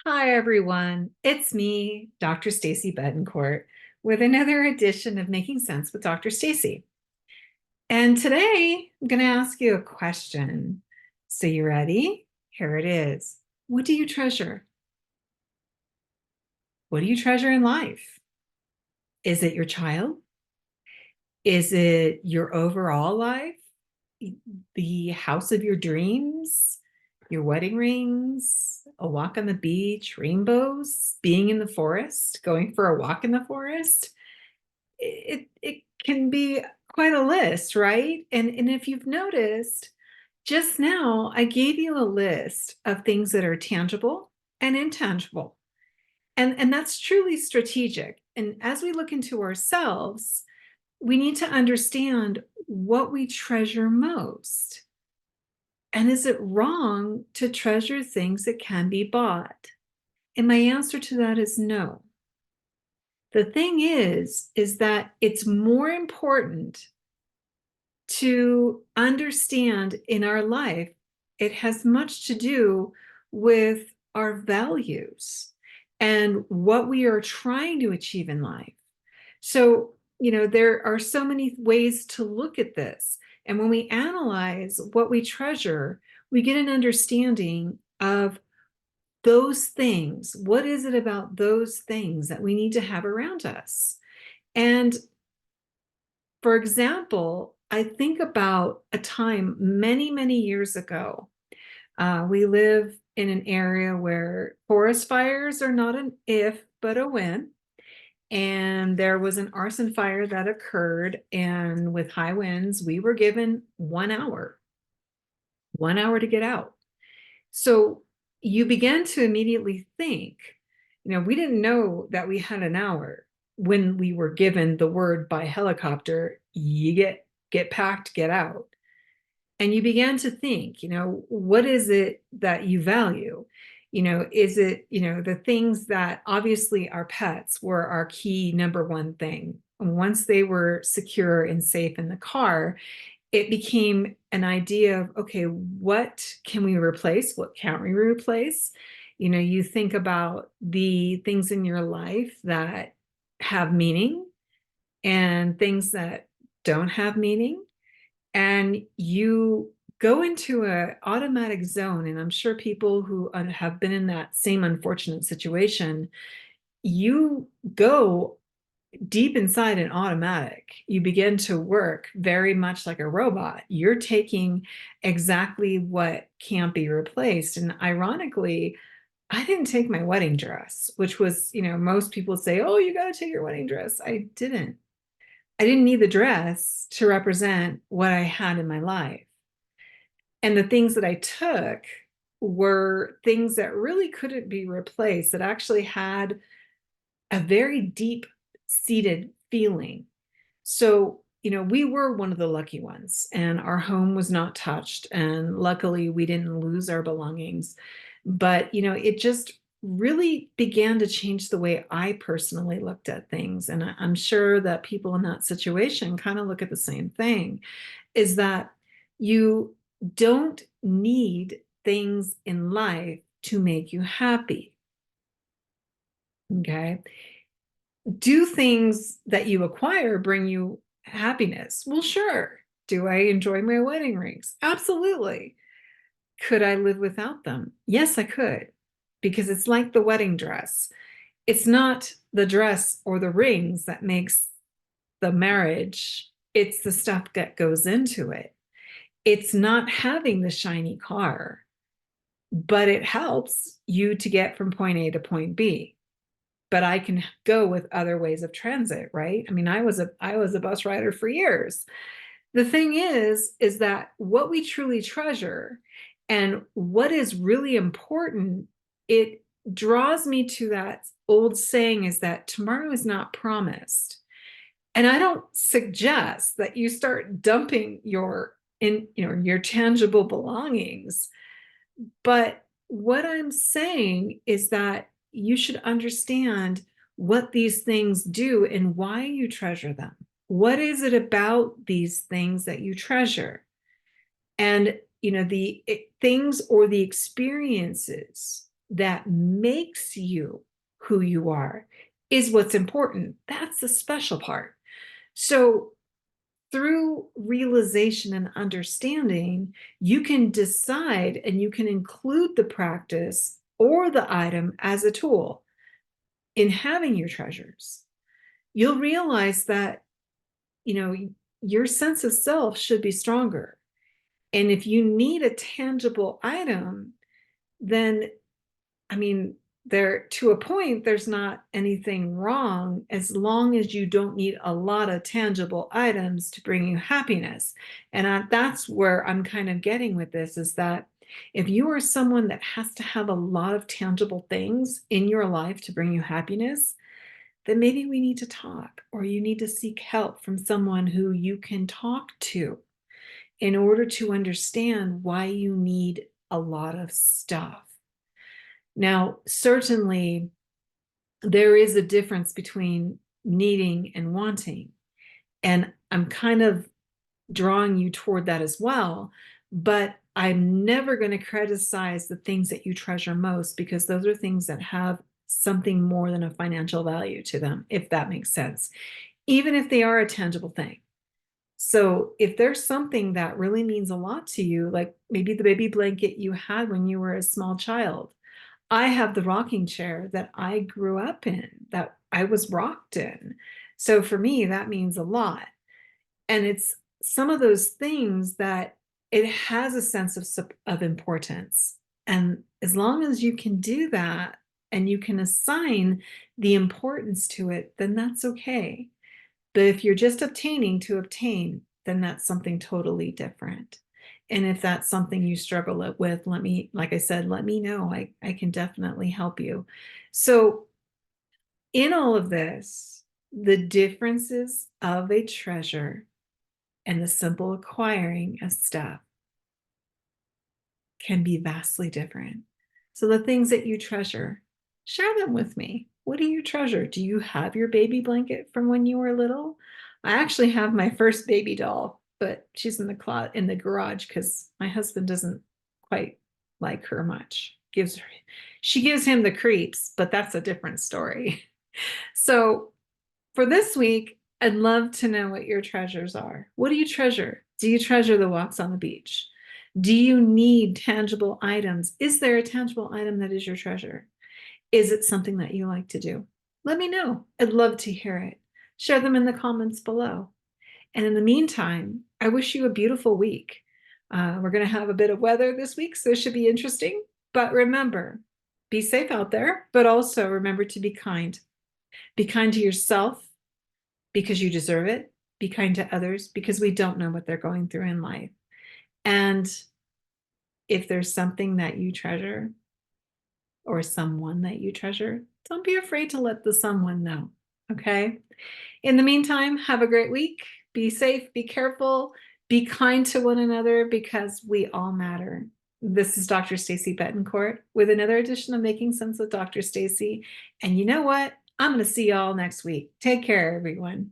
Hi, everyone. It's me, Dr. Stacy Betancourt, with another edition of Making Sense with Dr. Stacy. And today, I'm going to ask you a question. So, you ready? Here it is. What do you treasure? What do you treasure in life? Is it your child? Is it your overall life? The house of your dreams? Your wedding rings? A walk on the beach? Rainbows? Being in the forest? Going for a walk in the forest? It can be quite a list, right? And if you've noticed, just now I gave you a list of things that are tangible and intangible. And that's truly strategic. And as we look into ourselves, we need to understand what we treasure most. And is it wrong to treasure things that can be bought? And my answer to that is no. The thing is that it's more important to understand in our life, it has much to do with our values and what we are trying to achieve in life. So, there are so many ways to look at this. And when we analyze what we treasure, we get an understanding of those things. What is it about those things that we need to have around us? And for example, I think about a time many, many years ago. We live in an area where forest fires are not an if, but a when. And there was an arson fire that occurred. And with high winds, we were given 1 hour to get out. So you begin to immediately think, we didn't know that we had an hour when we were given the word by helicopter, you get packed, get out. And you began to think, what is it that you value? Is it, the things that obviously our pets were our key number one thing. And once they were secure and safe in the car, it became an idea of, okay, what can we replace? What can't we replace? You think about the things in your life that have meaning and things that don't have meaning. And you go into an automatic zone. And I'm sure people who have been in that same unfortunate situation, you go deep inside an automatic. You begin to work very much like a robot. You're taking exactly what can't be replaced. And ironically, I didn't take my wedding dress, which was, most people say, oh, you got to take your wedding dress. I didn't. I didn't need the dress to represent what I had in my life. And the things that I took were things that really couldn't be replaced, that actually had a very deep seated feeling. So, we were one of the lucky ones, and our home was not touched. And luckily, we didn't lose our belongings. But, it just really began to change the way I personally looked at things. And I'm sure that people in that situation kind of look at the same thing, is that you don't need things in life to make you happy. Okay. Do things that you acquire bring you happiness? Well, sure. Do I enjoy my wedding rings? Absolutely. Could I live without them? Yes, I could, because it's like the wedding dress. It's not the dress or the rings that makes the marriage, it's the stuff that goes into it. It's not having the shiny car, but it helps you to get from point A to point B. But I can go with other ways of transit, right? I mean, I was a bus rider for years. The thing is that what we truly treasure and what is really important, it draws me to that old saying, is that tomorrow is not promised. And I don't suggest that you start dumping your tangible belongings. But what I'm saying is that you should understand what these things do and why you treasure them. What is it about these things that you treasure? And the things or the experiences that makes you who you are is what's important. That's the special part. So through realization and understanding, you can decide and you can include the practice or the item as a tool in having your treasures. You'll realize that, you know, your sense of self should be stronger. And if you need a tangible item, then, I mean, there to a point, there's not anything wrong as long as you don't need a lot of tangible items to bring you happiness. And that's where I'm kind of getting with this is that if you are someone that has to have a lot of tangible things in your life to bring you happiness, then maybe we need to talk or you need to seek help from someone who you can talk to in order to understand why you need a lot of stuff. Now, certainly, there is a difference between needing and wanting. And I'm kind of drawing you toward that as well. But I'm never going to criticize the things that you treasure most because those are things that have something more than a financial value to them, if that makes sense, even if they are a tangible thing. So if there's something that really means a lot to you, like maybe the baby blanket you had when you were a small child, I have the rocking chair that I grew up in, that I was rocked in. So for me, that means a lot. And it's some of those things that it has a sense of importance. And as long as you can do that and you can assign the importance to it, then that's okay. But if you're just obtaining to obtain, then that's something totally different. And if that's something you struggle with, let me, like I said, let me know. I can definitely help you. So, in all of this, the differences of a treasure and the simple acquiring of stuff can be vastly different. So the things that you treasure, share them with me. What do you treasure? Do you have your baby blanket from when you were little? I actually have my first baby doll, but she's in the garage because my husband doesn't quite like her much. She gives him the creeps, but that's a different story. So for this week, I'd love to know what your treasures are. What do you treasure? Do you treasure the walks on the beach? Do you need tangible items? Is there a tangible item that is your treasure? Is it something that you like to do? Let me know. I'd love to hear it. Share them in the comments below. And in the meantime, I wish you a beautiful week. We're going to have a bit of weather this week, so it should be interesting. But remember, be safe out there, but also remember to be kind. Be kind to yourself because you deserve it. Be kind to others because we don't know what they're going through in life. And if there's something that you treasure or someone that you treasure, don't be afraid to let the someone know. Okay. In the meantime, have a great week. Be safe, be careful, be kind to one another because we all matter. This is Dr. Stacy Betancourt with another edition of Making Sense with Dr. Stacy. And you know what? I'm going to see y'all next week. Take care, everyone.